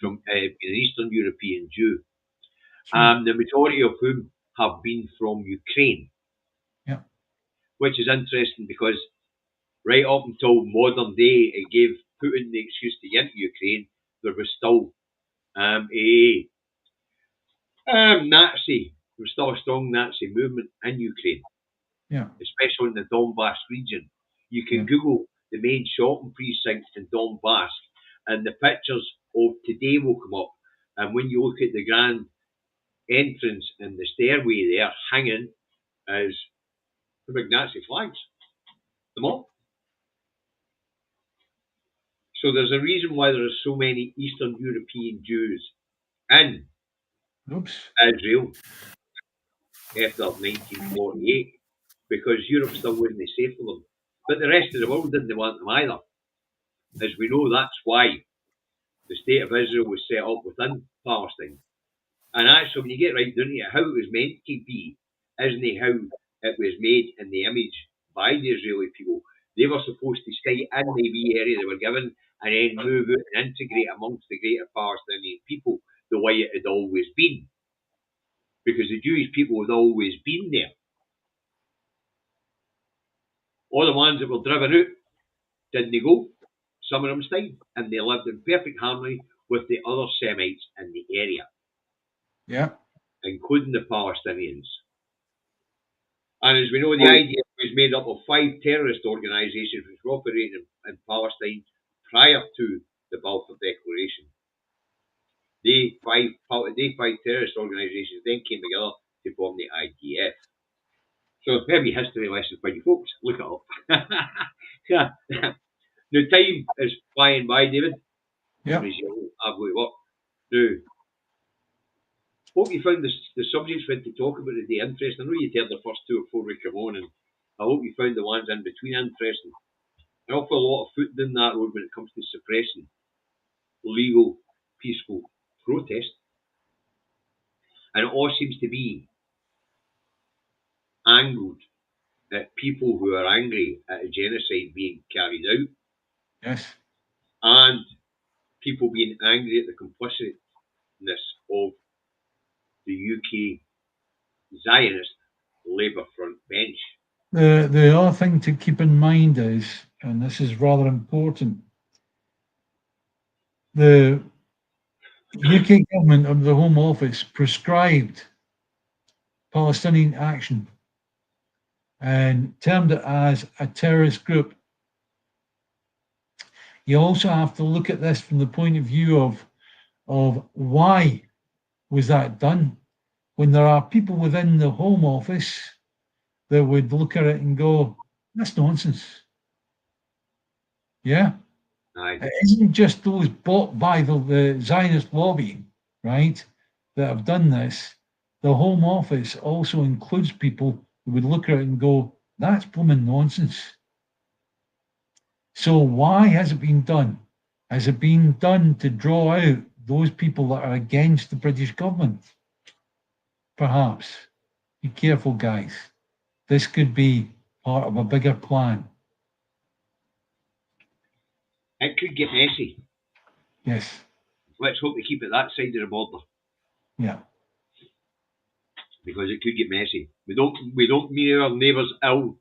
from an Eastern European Jew. that's right. The majority of whom have been from Ukraine, Yeah, which is interesting because right up until modern day, it gave Putin the excuse to get into Ukraine. There was still a Nazi, there was still a strong Nazi movement in Ukraine, yeah, especially in the Donbass region. You yeah, can Google the main shopping precincts in Donbass, and the pictures of today will come up. And when you look at the grand entrance and the stairway there hanging is the big Nazi flags. Them all. So there's a reason why there are so many Eastern European Jews in Israel after 1948, because Europe still wasn't safe for them. But the rest of the world didn't want them either. As we know, that's why the state of Israel was set up within Palestine. And actually, when you get right down to it, how it was meant to be, isn't it how it was made in the image by the Israeli people? They were supposed to stay in the wee area they were given and then move out and integrate amongst the greater Palestinian people the way it had always been. Because the Jewish people had always been there. All the ones that were driven out, didn't go? Some of them stayed, and they lived in perfect harmony with the other Semites in the area. Yeah. Including the Palestinians. And as we know, the idea was made up of 5 terrorist organisations which were operating in Palestine prior to the Balfour Declaration. They five terrorist organisations then came together to form the IDF. So maybe history lesson for you folks. Look it up. Now time is flying by, David. Yeah. I've got to work. Now, hope you found the subjects we had to talk about today interesting. I know you heard the first 2 or 4 we come on, and I hope you found the ones in between interesting. An awful lot of foot down that road when it comes to suppressing legal, peaceful protest. And it all seems to be angled at people who are angry at a genocide being carried out. Yes. And people being angry at the complicitness of the UK Zionist Labour front bench. The other thing to keep in mind is, and this is rather important, the UK government of the Home Office prescribed Palestinian action and termed it as a terrorist group. You also have to look at this from the point of view of why was that done? When there are people within the Home Office that would look at it and go, that's nonsense. Yeah? Aye. It isn't just those bought by the Zionist lobby, right, that have done this. The Home Office also includes people who would look at it and go, that's blooming nonsense. So why has it been done? Has it been done to draw out those people that are against the British government? Perhaps. Be careful, guys. This could be part of a bigger plan. It could get messy. Yes. Let's hope we keep it that side of the border. Yeah. Because it could get messy. We don't mean our neighbours ill.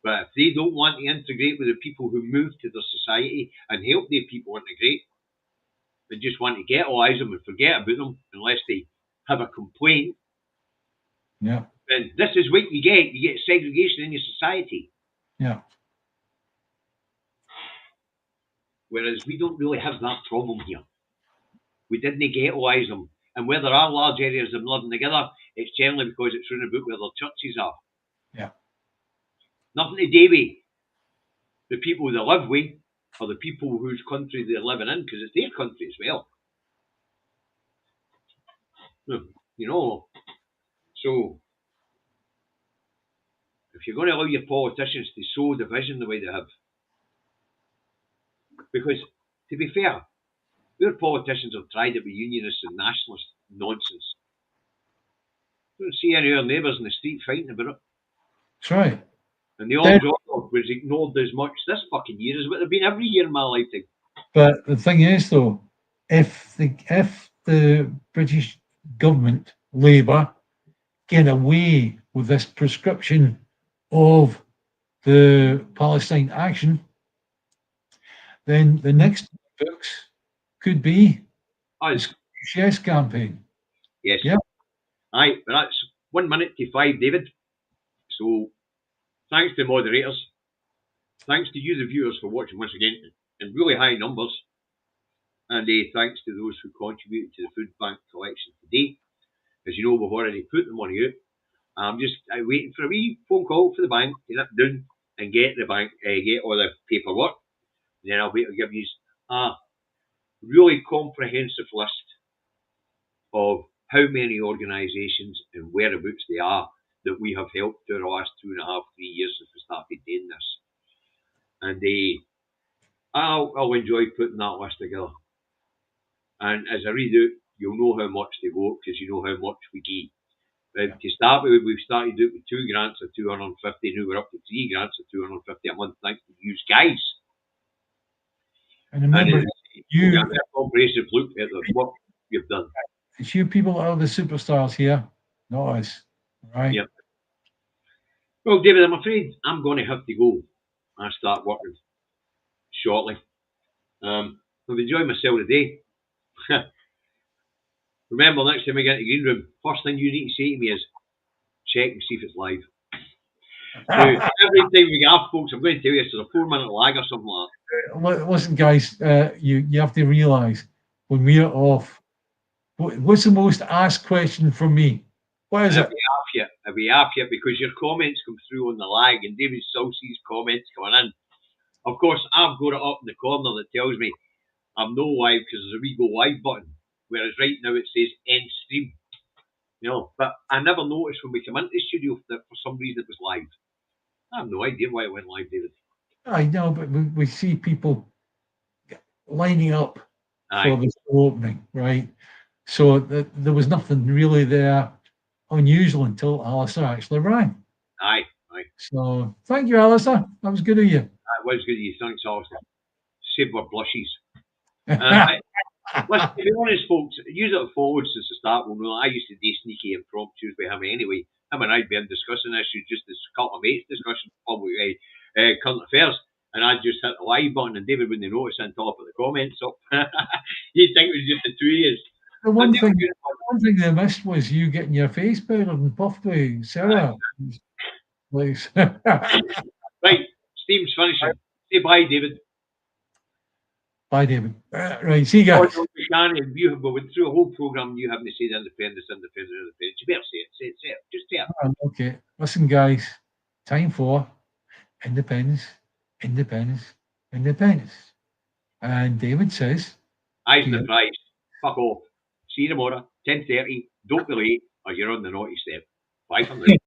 But if they don't want to integrate with the people who move to their society and help their people integrate, they just want to ghettoise them and forget about them unless they have a complaint. Yeah. And this is what you get. You get segregation in your society. Yeah. Whereas we don't really have that problem here. We didn't ghettoise them. And where there are large areas of them living together, it's generally because it's round about where their churches are. Yeah. Nothing to do with the people they live with or the people whose country they're living in, because it's their country as well. You know, so if you're going to allow your politicians to sow division the way they have, because to be fair, their politicians have tried it with unionists and nationalist nonsense. You don't see any of our neighbours in the street fighting about it. That's right. And the arms order was ignored as much this fucking year as what they've been every year in my lifetime. But the thing is, though, if the British government, Labour, get away with this prescription of the Palestine action, then the next books could be Us. the Yes campaign. Yes. Yeah. Aye, but that's 1 minute to 5, David. So thanks to the moderators. Thanks to you, the viewers, for watching once again in really high numbers. And thanks to those who contributed to the food bank collection today. As you know, we've already put the money out. I'm just waiting for a wee phone call for the bank to nip down and get the bank, get all the paperwork. And then I'll be able to give you a really comprehensive list of how many organisations and whereabouts they are that we have helped through the last 2.5, 3 years since we started doing this. And I'll enjoy putting that list together. And as I read out, you'll know how much they go because you know how much we give. To start with, we've started out with 2 grants of 250. Now we're up to 3 grants of 250 a month. Thanks to you guys. And remember, you get a comprehensive look at what you've done. It's you people that are the superstars here, not us. Right? Yep. Well, David, I'm afraid I'm going to have to go and start working shortly. I've enjoyed myself today. Remember, next time we get in the green room, first thing you need to say to me is check and see if it's live. Now, every time we get off, folks, I'm going to tell you it's a 4-minute lag or something like that. Listen, guys, you have to realise when we're off, what's the most asked question from me? What is it? If we have you, because your comments come through on the lag, and David still sees comments coming in. Of course, I've got it up in the corner that tells me I'm no live because there's a wee go live button, whereas right now it says end stream. You know, but I never noticed when we come into the studio that for some reason it was live. I have no idea why it went live, David. I know, but we see people lining up for the opening, right? So there was nothing really there unusual until Alistair actually rang. Aye. So thank you, Alistair. That was good of you. That was good of you. Thanks, Alistair. Save our blushes. Listen, to be honest, folks, you that have followed since the start will know I used to do sneaky impromptus with him anyway. Him and I'd been discussing issues just as a couple of mates discussing public current affairs. And I'd just hit the live button and David wouldn't notice until I put the comments up. You'd think it was just the 2 years. The one thing they missed was you getting your face powdered and puffed with Sarah. Right, Steve's finishing. Say bye, David. Bye, David. Right, see you guys. We went through a whole programme and you haven't said independence. You better say it. Just say it. Okay. Listen, guys. Time for independence. And David says, eyes on the prize. Fuck off. See you tomorrow, 10:30. Don't be late or you're on the naughty step. Bye for now.